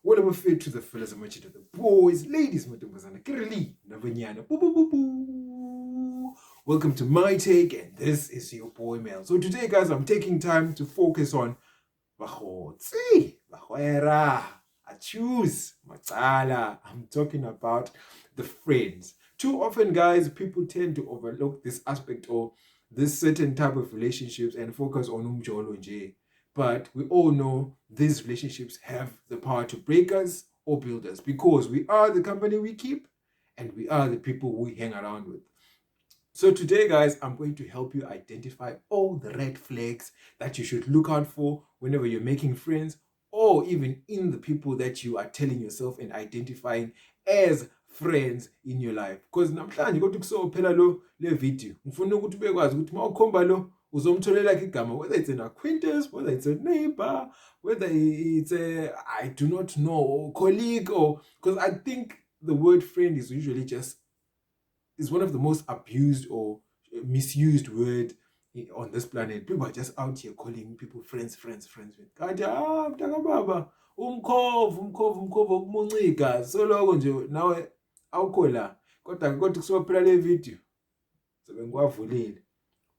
All of fit to the fellas and to the boys, ladies, madam, kirili, navanyana, boo boo boo boo. Welcome to my take, and this is your boy Mel. So today, guys, I'm taking time to focus on Bahotsi, Bahwera, Achus, Matsala. I'm talking about the friends. Too often, guys, people tend to overlook this aspect or this certain type of relationships and focus on umjolo nje. But we all know these relationships have the power to break us or build us because we are the company we keep and we are the people we hang around with. So today, guys, I'm going to help you identify all the red flags that you should look out for whenever you're making friends or even in the people that you are telling yourself and identifying as friends in your life. Because namhlanje kodwa kusophela le video ngifuna ukuthi ubekwazi ukuthi mawukhomba lo uzomtholela igama, whether it's an acquaintance, whether it's a neighbor, whether it's a I do not know or colleague, or because I think the word friend is usually just is one of the most abused or misused word on this planet. People are just out here calling people friends. Kanti mntaka baba umkhova ukumuncika soloko nje nawe awukho la kodwa kusophela le video sobe ngiwavulile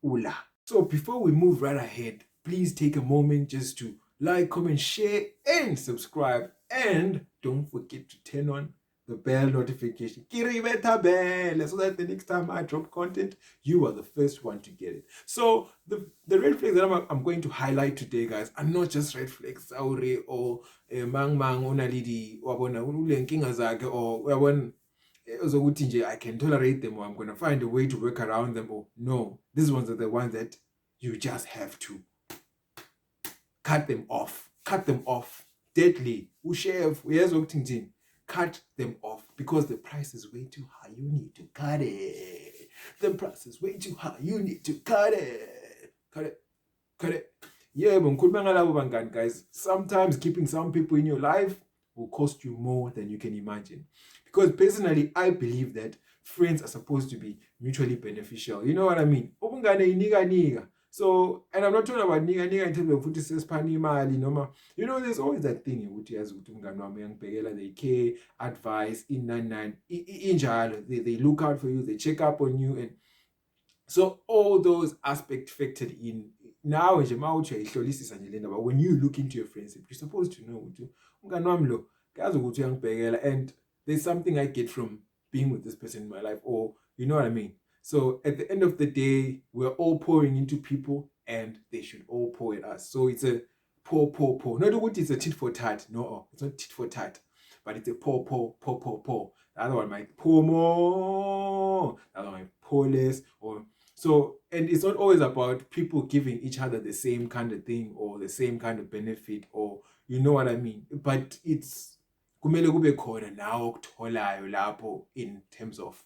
ula. So before we move right ahead, please take a moment just to like, comment, share, and subscribe. And don't forget to turn on the bell notification. Kiribeta bell, so that the next time I drop content, you are the first one to get it. So the red flags that I'm going to highlight today, guys, are not just red flags. Sauri or mang onalidi wabona ulenkinga zake or wabona I can tolerate them or I'm going to find a way to work around them. Or no, these ones are the ones that you just have to cut them off. Deadly. Cut them off because the price is way too high. You need to cut it. The price is way too high. You need to cut it. Cut it. Yeah, but guys, sometimes keeping some people in your life will cost you more than you can imagine. Because personally, I believe that friends are supposed to be mutually beneficial. You know what I mean? So, and I'm not talking about nigga in terms of futhi sesiphana imali noma, you know, there's always that thing ukuthi yazi ukuthi umngani wami uyangibhekela, they care, advice, injalo, they look out for you, they check up on you, and so all those aspects factored in. Now nje mawuthi uyayihlolisisa nje le ndaba, when you look into your friendship, you're supposed to know ukuthi umngani wami lo kazi ukuthi uyangibhekela and there's something I get from being with this person in my life, or you know what I mean. So at the end of the day, we're all pouring into people and they should all pour at us. So it's a pour. Not what it's a tit for tat. No, it's not tit for tat. But it's a pour. The other one might pour more. The other one might pour less. So, and it's not always about people giving each other the same kind of thing or the same kind of benefit, or you know what I mean. But it's kumele kube khona nawo okutholayo lapho in terms of.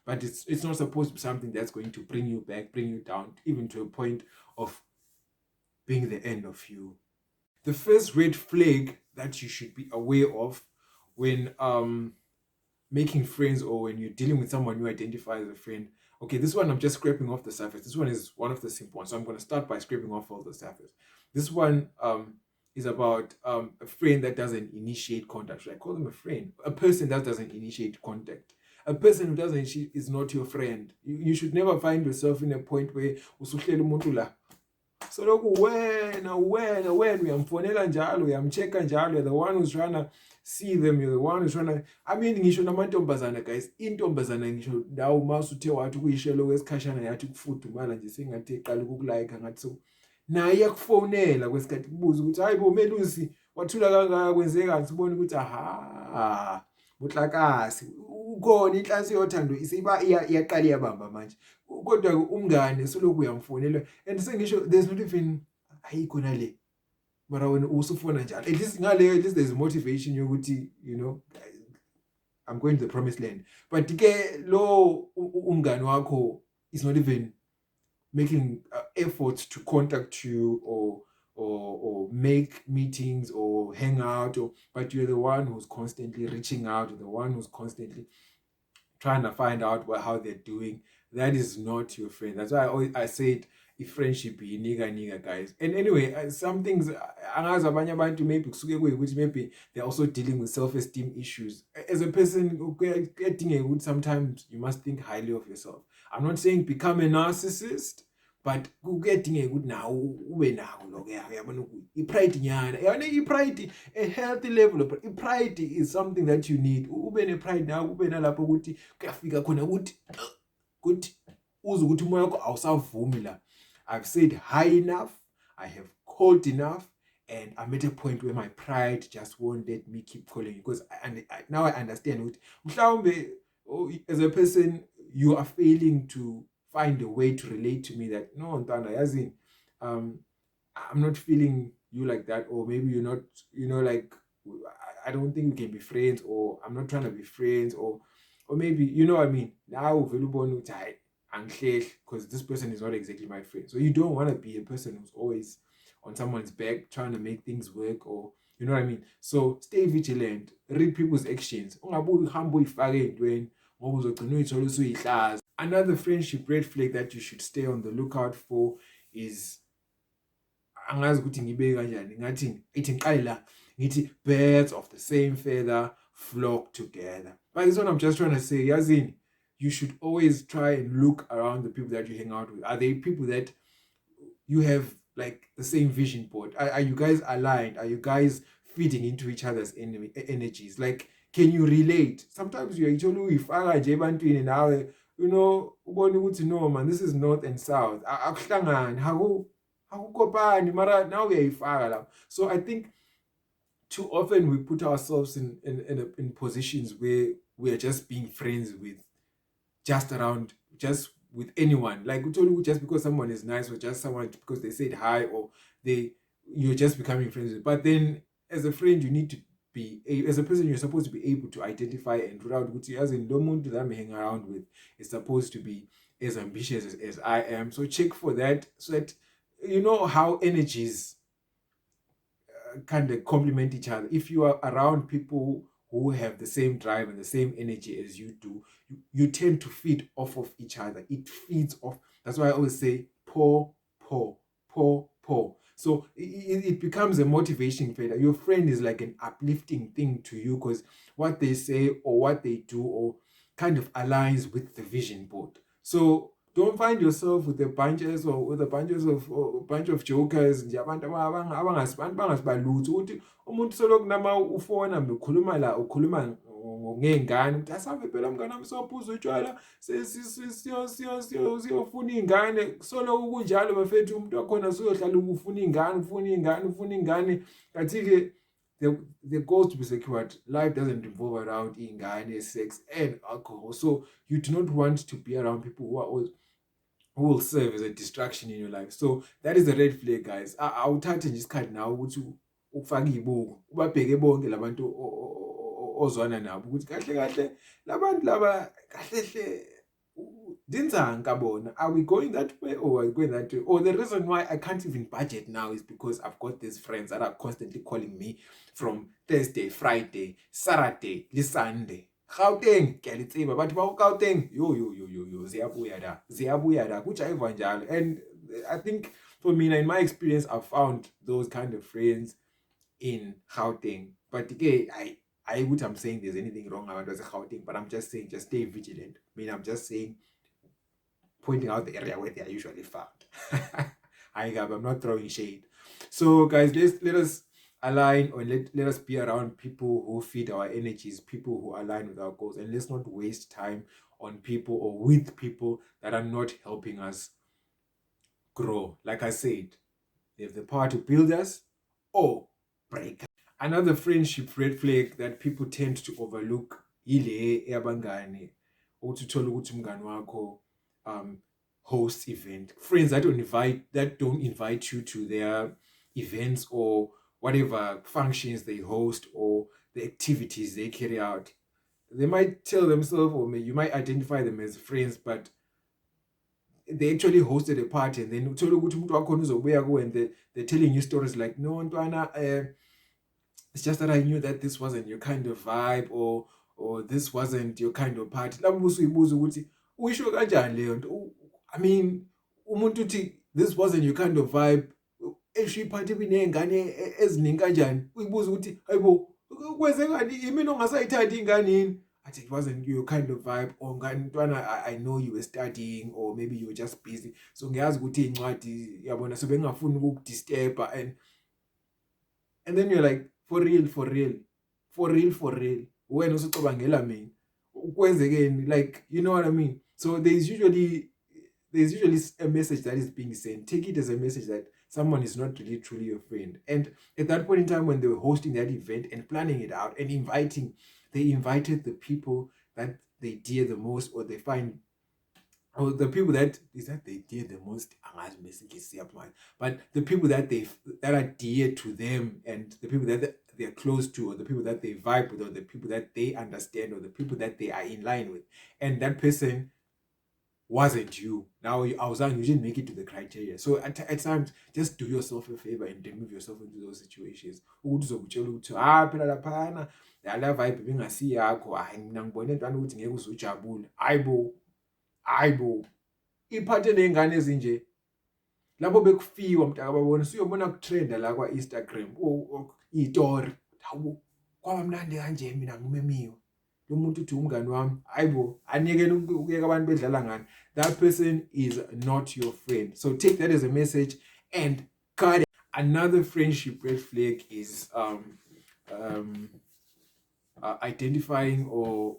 But it's not supposed to be something that's going to bring you back, bring you down, even to a point of being the end of you. The first red flag that you should be aware of when making friends or when you're dealing with someone you identify as a friend. Okay, this one I'm just scraping off the surface. This one is one of the simple ones. So I'm going to start by scraping off all the surface. This one is about a friend that doesn't initiate contact. Should I call them a friend? A person that doesn't initiate contact. A person who doesn't is not your friend. You should never find yourself in a point where usuhleli umuntu la. So loku wena uyamfonela njalo, uyamchecka njalo, you're the one who's trying to see them, you're the one who's trying to, I mean, ngisho namantombazana guys, intombazana ngisho ndawo masuthe wathi kuyishelo kwesikhashana yathi kufudumala nje sengathi eqala ukukulike ngathi so naye iyakufonela kwesikhathi kubuza ukuthi hayi bo Melusi wathula kangaka kwenzeka sibone ukuthi aha buhlakasi ukhona inhlansi yothando isiba iyaqala iyabamba manje kodwa umngane soloko uyamfonela and sengisho there's not even ayikho nale mara wena usufona njalo at least there's motivation yokuthi you know I'm going to the promised land, but ke lo umngane wakho is not even making efforts to contact you or make meetings or hang out, but you're the one who's constantly reaching out, you're the one who's constantly trying to find out how they're doing. That is not your friend. That's why I said friendship yinika guys. And anyway, some things angazi abanye abantu maybe kusuke kuyikuthi maybe they're also dealing with self-esteem issues. As a person, kuyadingeka ukuthi sometimes you must think highly of yourself. I'm not saying become a narcissist, but kuyadingeka ukuthi nawe ube nako lokho yabona i-pride nyana. Yabona i-pride, a healthy level of i-pride is something that you need. Ube ne-pride nawe, ube nalapho ukuthi kuyafika khona ukuthi uze ukuthi umoya wakho awusavumi la. I've said high enough, I have called enough, and I'm at a point where my pride just won't let me keep calling, because now I understand mhlawumbe as a person you are failing to find a way to relate to me that no Ntwana yazi, I'm not feeling you like that, or maybe you're not, like I don't think we can be friends, or I'm not trying to be friends, or maybe what I mean. Now available because this person is not exactly my friend. So you don't want to be a person who's always on someone's back trying to make things work, or you know what I mean. So stay vigilant, read people's actions. Another friendship red flag that you should stay on the lookout for is, angazi ukuthi ngibeke kanjani, ngathi ngiqale la ngithi birds of the same feather flock together. But this one I'm just trying to say, yazini, you should always try and look around the people that you hang out with. Are they people that you have like the same vision board? Are you guys aligned? Are you guys feeding into each other's energies? Like, can you relate? Sometimes you're actually uyifaka nje ebantwini nawe, ubone ukuthi no man, this is north and south. Akuhlangani, hakukopani, mara now uyayifaka lapho. So I think too often we put ourselves in positions where we are just being friends with with anyone. Like just because someone is nice, or just someone because they said hi, or you're just becoming friends with. But then as a friend, you need to be, as a person, you're supposed to be able to identify and rule out which, as in no one that I'm hanging around with is supposed to be as ambitious as I am. So check for that, so that you know how energies kind of complement each other. If you are around people who have the same drive and the same energy as you do, you tend to feed off of each other. It feeds off. That's why I always say pour. So it becomes a motivation factor. Your friend is like an uplifting thing to you, because what they say or what they do or kind of aligns with the vision board. So don't find yourself with a bunch of jokers nje, abantu abangasibalutho ukuthi umuntu soloko nama ufona bekhuluma la ukhuluma ngengane ukuthi asabe phela mngane wami sophuza utshwala siyofuna ingane, soloko kunjalo bafethu, umuntu wakhona uyohlala ufuna ingane kathi ke the goals to be secured. Life doesn't revolve around ingane, sex and alcohol. So you do not want to be around people who will serve as a distraction in your life. So that is a red flag, guys. Awuthathe nje isikhathi nawe ukuthi ufake ibuku, ubabheke bonke labantu ozwana nabo ukuthi kahle labantu laba kahle denzani kabona. Are we going that way, or are we going that way? Or the reason why I can't even budget now is because I've got these friends that are constantly calling me from Thursday, Friday, Saturday, Sunday. Gauteng, ke litseba batho ba Gauteng, yo ziyabuya da kujayiva njalo. And I think for me, in my experience, I've found those kind of friends in Gauteng. But again, I would, I'm saying there's anything wrong about Gauteng, but I'm just saying just stay vigilant. I mean, I'm just saying, pointing out the area where they are usually found. I'm not throwing shade. So guys, let us align, or let us be around people who feed our energies, people who align with our goals, and let's not waste time on people or with people that are not helping us grow. Like I said, they have the power to build us or break us. Another friendship red flag that people tend to overlook ile yabangane, uthola ukuthi umngane wakho host event, friends that don't invite you to their events or whatever functions they host or the activities they carry out. They might tell themselves, or you might identify them as friends, but they actually hosted a party, and then and they're telling you stories like, no Ntwana, it's just that I knew that this wasn't your kind of vibe, or this wasn't your kind of party. I mean, umuntu uthi this wasn't your kind of vibe. Eshiphathe binengane eziningi kanjani. Uyibuza ukuthi hayibo kwenzekani imini ongasayithathi ingane yini? Athi it wasn't your kind of vibe, or ngani ntwana, I know you were studying, or maybe you were just busy. So ngiyazi ukuthi incwadi yabona so bengafuni ukukudisturba, and then you're like, for real, for real, for real, for real. Wena usucabangela mina. Kwenzekeni, like, you know what I mean? So there's usually a message that is being sent. Take it as a message that someone is not really truly your friend. And at that point in time, when they were hosting that event and planning it out and they invited the people that they dear the most, or they find, or the people that they dear the most, but the people that are dear to them, and the people that they're close to, or the people that they vibe with, or the people that they understand, or the people that they are in line with, and that person wasn't you. Now I was saying you didn't make it to the criteria. So at times, just do yourself a favor and remove yourself into those situations. Phela laphana la vibe bengasi yakho, hayi mina ngibone ntwana ukuthi ngeke uzujabule. Hayibo iphathe nengane ezinje lapho bekufiwa mntaka babona suyobona kutrenda la kwa Instagram istory. Hawu kwaba mnandi kanje mina ngimemiwe. Lo muntu uthi umngani wami. Hayibo anikele ukuyeka abantu bedlala ngani. That person is not your friend. So take that as a message and cut it. Another friendship red flag is identifying or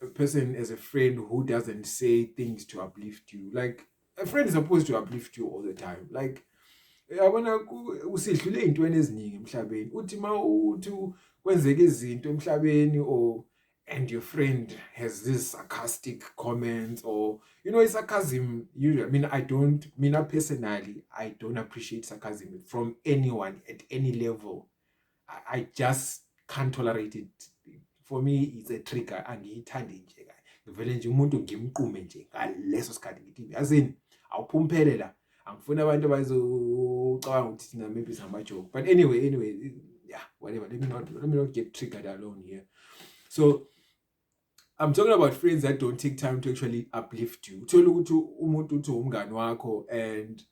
a person as a friend who doesn't say things to uplift you. Like, a friend is supposed to uplift you all the time. Like, yabona usidlule ezintweni eziningi emhlabeni. Uthi uthi kwenzeka izinto emhlabeni, or and your friend has this sarcastic comments, or sarcasm. Mina personally, I don't appreciate sarcasm from anyone at any level. I just can't tolerate it. For me, it's a trigger. Angiyithandi nje kahle. Ngivele nje umuntu ngimqume nje ngaleso sikhathi ngithi yazini awuphumpele la. Angifuni abantu abazocabanga ukuthi thina maybe sama-joke. But anyway, yeah, whatever. Let me not get triggered alone here. So I'm talking about friends that don't take time to actually uplift you. Uthola ukuthi umuntu uthi umngani wakho, and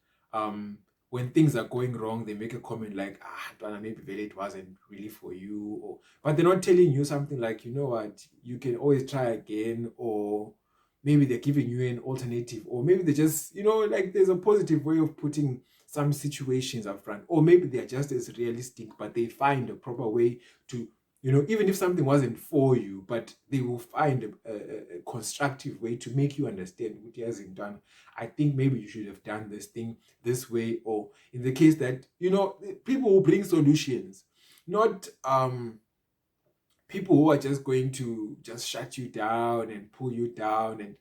when things are going wrong, they make a comment like, maybe it wasn't really for you, but they're not telling you something like, you know what, you can always try again, or maybe they're giving you an alternative, or maybe they just, like there's a positive way of putting some situations up front, or maybe they're just as realistic, but they find a proper way to, even if something wasn't for you, but they will find a constructive way to make you understand what he hasn't done. I think maybe you should have done this thing this way, or in the case that, people who bring solutions, not people who are just going to just shut you down and pull you down and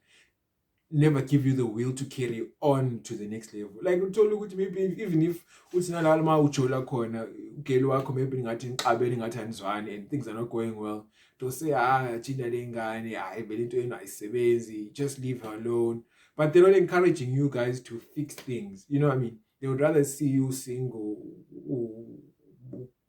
never give you the will to carry on to the next level. Like uthola ukuthi maybe even if uthi nalama ujola khona ugeli wakho maybe ngathi niqabele ngathi anizwani and things are not going well, to say thina lengane hayi vele into yenu ayisebenzi, just leave her alone. But they're not encouraging you guys to fix things. You know what I mean? They would rather see you single,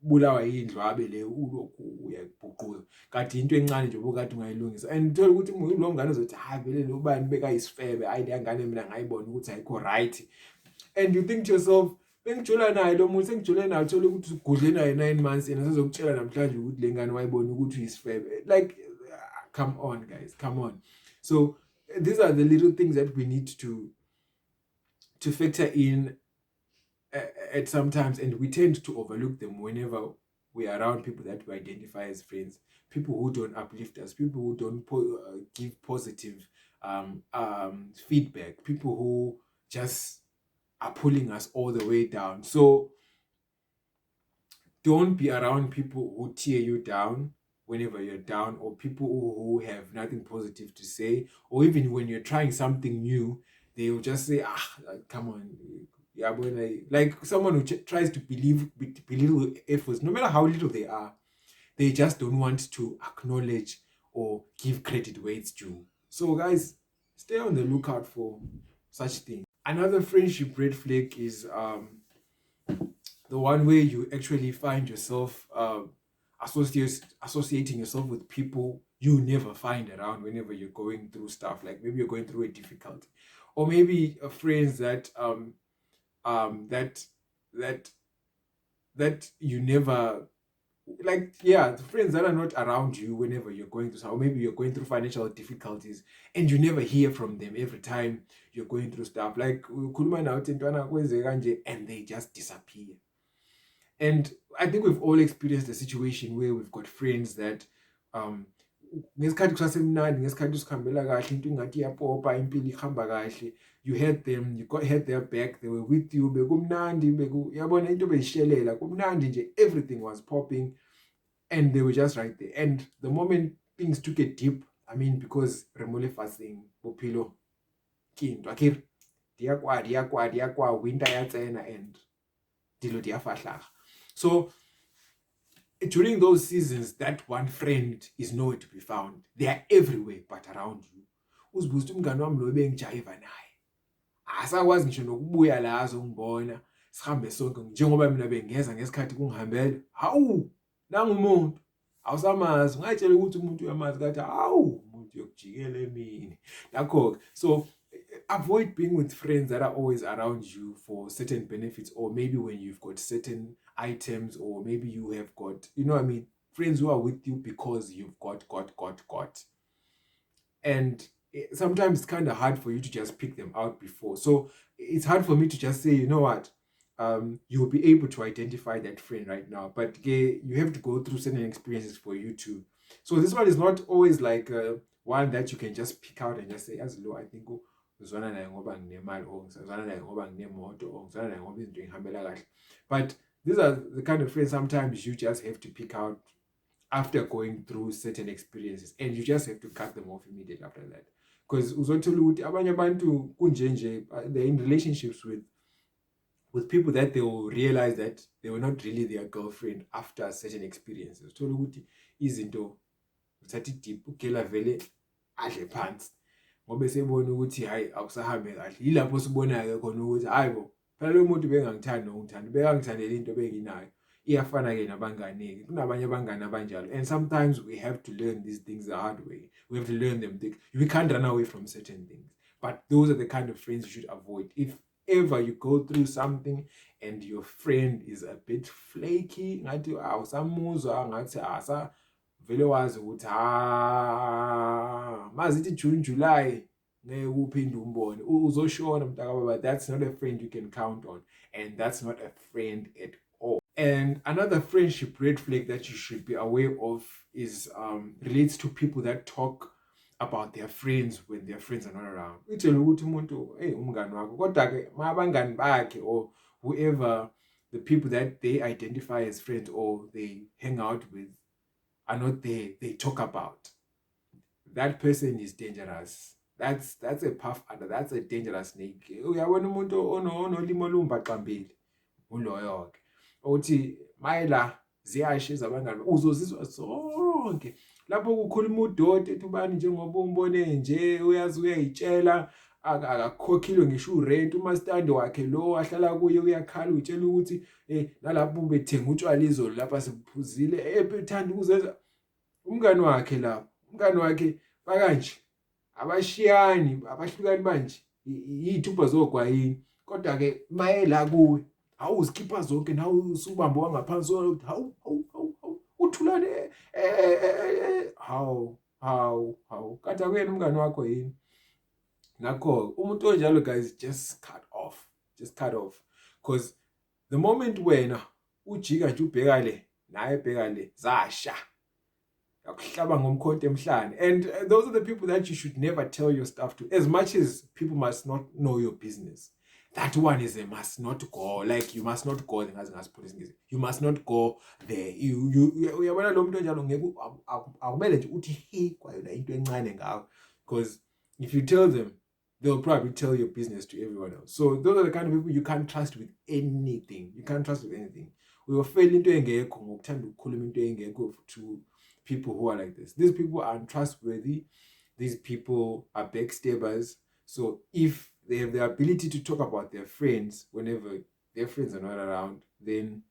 bulawa yindlwabe le ulokhu uyabhuquza kanti into encane nje obukade ungayilungisa. And uthola ukuthi lo ngane uzothi vele lo bani beka isifebe, hayi le ngane mina ngayibona ukuthi ayikho right, and you think to yourself, bengijula naye lo muntu sengijule naye, uthola ukuthi ugudle naye 9 months and sezokutshela namhlanje ukuthi le ngane wayibona ukuthi uyisifebe. Like, come on guys, come on. So these are the little things that we need to factor in at sometimes, and we tend to overlook them whenever we are around people that we identify as friends, people who don't uplift us, people who don't give positive feedback, people who just are pulling us all the way down. So don't be around people who tear you down whenever you're down, or people who have nothing positive to say, or even when you're trying something new, they will just say, come on. Yeah, but like someone who tries to belittle efforts, no matter how little they are, they just don't want to acknowledge or give credit where it's due. So guys, stay on the lookout for such things. Another friendship red flag is the one where you actually find yourself associating yourself with people you never find around whenever you're going through stuff. Like maybe you're going through a difficulty, or maybe friends that that that that you never like, yeah, the friends that are not around you whenever you're going through, or maybe you're going through financial difficulties and you never hear from them every time you're going through stuff, like ukhuluma nawe uthi intwana kwenzeka nje, and they just disappear. And I think we've all experienced a situation where we've got friends that um ngesikhathi kusasemnandi, ngesikhathi usikhambela kahle, into ingathi iyapopa, impilo ihamba kahle, you had them, had their back, they were with you, bekumnandi, yabona into beyishelela kumnandi nje, everything was popping, and they were just right there. And the moment things took a dip, I mean, because remole fasting bophelo kinto akere diakwa winter ya tsena and dilo di a fahla. So during those seasons, that one friend is nowhere to be found. They are everywhere but around you. Uzibuza umngani wami lo bengijayiva naye asakwazi ngisho nokubuya la azongibona sihambe sonke, njengoba mina bengeza ngesikhathi kungihambela. Hawu, nanga umuntu awusamazi, ungayitshela ukuthi umuntu uyamazi kathi hawu umuntu yokujikela emini nakho. So avoid being with friends that are always around you for certain benefits, or maybe when you've got certain items, or maybe you have got, you know what I mean, friends who are with you because you've got. And sometimes it's kind of hard for you to just pick them out before. So it's hard for me to just say, you know what, you'll be able to identify that friend right now. But you have to go through certain experiences for you to. So this one is not always like one that you can just pick out and just say, as low, I think, ngizwana naye ngoba nginemali, or ngizwana naye ngoba nginemoto, or ngizwana naye ngoba izinto ngihambela kahle. But these are the kind of friends sometimes you just have to pick out after going through certain experiences, and you just have to cut them off immediately after that. Because uzothola ukuthi abanye abantu kunjenje, they're in relationships with people that they will realize that they were not really their girlfriend after certain experiences. Uthola ukuthi izinto uthatha deep, ugela vele adle phansi ngoba esebona ukuthi hayi akusahambe kahle. Yilapho sibonayo khona ukuthi hayi bo, phela lo muntu bengangithandi nokungithanda, bekangithandela into benginayo. Iyafana ke nabangane, kunabanye abangane abanjalo. And sometimes we have to learn these things the hard way. We have to learn them. We can't run away from certain things. But those are the kind of friends you should avoid. If ever you go through something and your friend is a bit flaky, ngathi awusamuzwa, ngathi asa vele wazi ukuthi mazithi June July ngeke uphinde umbone, uzoshona mntakababa. That's not a friend you can count on, and that's not a friend at all. And another friendship red flag that you should be aware of is relates to people that talk about their friends when their friends are not around. Utshela ukuthi umuntu umngani wakho, kodwa ke mabangani bakhe or whoever, the people that they identify as friends or they hang out with are not there, they talk about. That person is dangerous. That's a puff adder. That's a dangerous snake. Uyabona umuntu onolimo olumbaqambile uloyo ke. Uthi mayela ziyashe zabangani uzozizwa zonke. Lapho kukhuluma uDodo ethi ubani njengoba umbone nje, uyazi uyayitshela akakhokhile ngisho urent, umastandi wakhe lo ahlala kuye uyakhala utshela ukuthi nalapho ubethenga utshwala izolo lapha siphuzile ethanda ukuzenza umngani wakhe lapho. Umngani wakhe bakanje abashiyani, abahlukani manje yithupha zogwayini, kodwa ke mayela kuwe awuzikhipha zonke nawe usubamba wangaphansi hawu uthulane hawu kanti akuyena umngani wakho yini. Ngakho umuntu onjalo, guys, just cut off, because the moment wena ujika nje ubheka le naye ebheka le zasha yakuhlaba ngomkhonto emhlane. And those are the people that you should never tell your stuff to. As much as people must not know your business, that one is a must not go. Like, you must not go. You must not go there. Uyabona lo muntu onjalo ngeke akumele nje uthi he kwayona into encane ngawo, because if you tell them, they'll probably tell your business to everyone else. So those are the kind of people you can't trust with anything. Uyofela into engekho ngokuthanda ukukhuluma into engekho to people who are like this. These people are untrustworthy. These people are backstabbers. So if they have the ability to talk about their friends whenever their friends are not around, then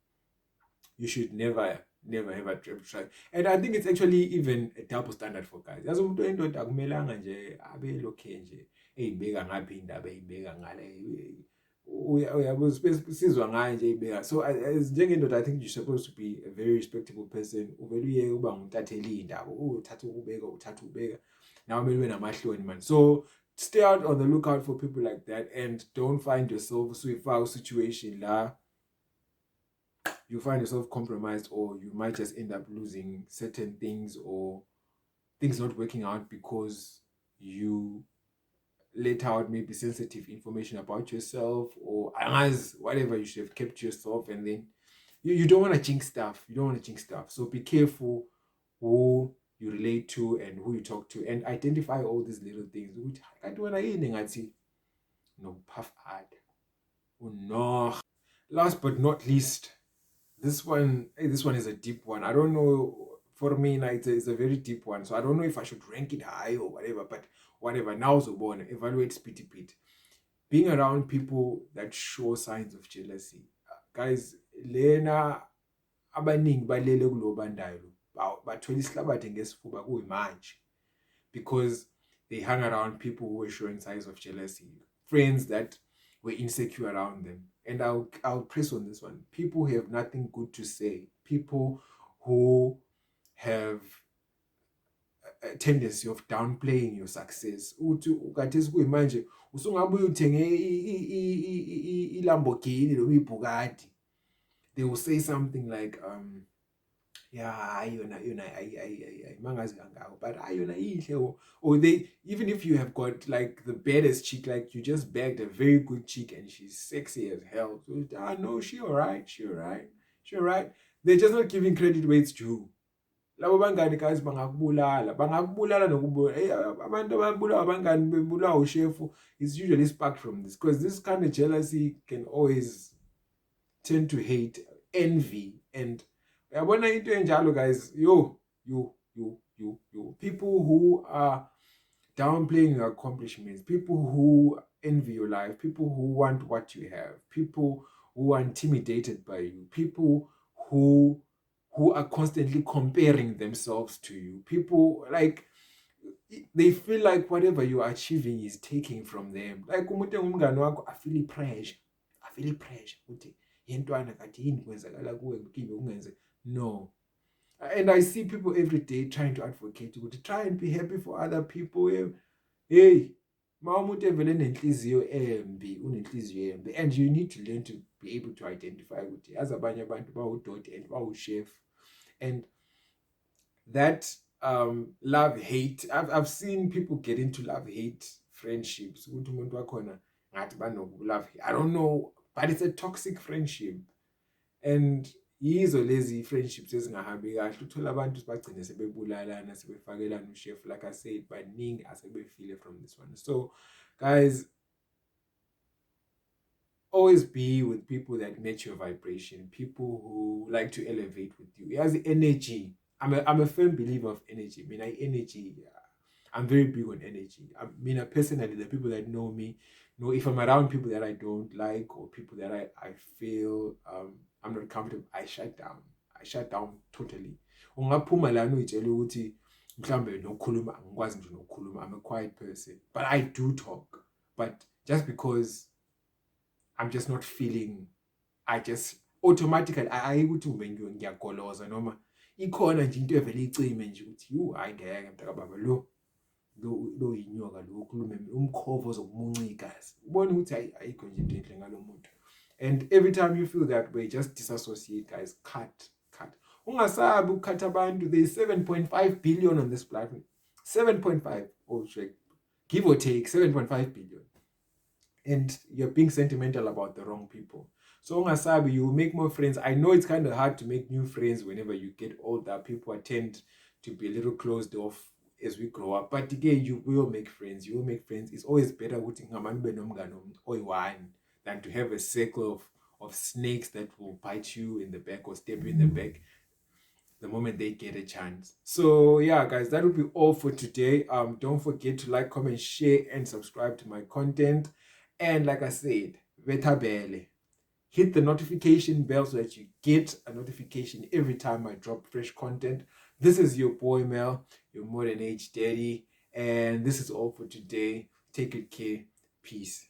you should never never ever try. And I think it's actually even a double standard for guys. Yazi umuntu oyindoda akumelanga nje abe lokhe nje eyibeka ngaphi indaba eyibeka ngale. Uyabo sizwa ngayo nje eyibeka. So as njengendoda, I think you're supposed to be a very respectable person. Uvela uyeke uba ngumtatheli indaba. Uthatha ubeka. Now maybe namahloni man. So stay out on the lookout for people like that, and don't find yourself so situation la you find yourself compromised, or you might just end up losing certain things, or things not working out because you let out maybe sensitive information about yourself, or as whatever you should have kept to yourself, and then you don't want to jinx stuff. So be careful who you relate to and who you talk to, and identify all these little things. No puff ad. No. Last but not least, this one is a deep one. I don't know. For me, it's a very deep one. So I don't know if I should rank it high or whatever. But whatever. Now, so born evaluate speedy pit. Being around people that show signs of jealousy, guys. Lena abaningi balele kulo bandayo. Bathwele isihlabathi ngesifuba kuyimanje, because they hung around people who were showing signs of jealousy, friends that were insecure around them. And I'll press on this one. People who have nothing good to say, people who have a tendency of downplaying your success. Ukathesi kuyimanje usungabuye uthenge iLamborghini noma iBugatti. They will say something like yeah, mangazi kangako, but yona ihle. Or they, even if you have got like the baddest chick, like you just bagged a very good chick and she's sexy as hell, so no, she alright. They're just not giving credit where it's due. Labo bangani guys bangakubulala abantu ababulawa abangani bebulawa ushefu is usually sparked from this, because this kind of jealousy can always tend to hate, envy, and yabona into enjalo guys, you people who are downplaying your accomplishments, people who envy your life, people who want what you have, people who are intimidated by you, people who are constantly comparing themselves to you, people like they feel like whatever you are achieving is taking from them. Like umuntu engumngani wakho I feel pressure ukuthi yentwana kade yini kwenzakala kuwe kimi ungenze. No. And I see people every day trying to advocate to try and be happy for other people. Hey, and you need to learn to be able to identify with as abanye abantu bawudoti and bawuchef. And that love hate, I've seen people get into love hate friendships. I don't know, but it's a toxic friendship. And yizo lezi friendships ezingahambi kahle, uthola abantu bagcine sebebulalana sebefakelana uchef, like I said, baningi asebefile from this one. So guys, always be with people that match your vibration, people who like to elevate with you. It has energy. I'm a firm believer of energy. I mean, energy, I'm very big on energy. I mean, personally, the people that know me know if I'm around people that I don't like, or people that I feel I'm not comfortable, I shut down totally. Ungaphuma lana uyitshela ukuthi mhlambe nokukhuluma angikwazi nje nokukhuluma, I'm a quiet person, but I do talk. But just because I'm just not feeling, I just automatically ayikuthi ngiyagoloza noma ikhona nje into evele icime nje ukuthi ayingeke mntakababa lo yinyoka lo ukhulume umkhovo zokumunca igazi, ubone ukuthi ayikho nje into enhle ngalo muntu. And every time you feel that way, just disassociate, guys. Cut. Ungasabi ukukhatha abantu. There's 7.5 billion on this platform. 7.5, give or take 7.5 billion. And you're being sentimental about the wrong people. So ungasabi, you will make more friends. I know it's kind of hard to make new friends whenever you get older. People tend to be a little closed off as we grow up. But again, you will make friends. It's always better than to have a circle of snakes that will bite you in the back or stab you in the back the moment they get a chance. So yeah, guys, that will be all for today. Don't forget to like, comment, share, and subscribe to my content. And like I said, vetabele. Hit the notification bell so that you get a notification every time I drop fresh content. This is your boy Mel, your modern age daddy, and this is all for today. Take good care. Peace.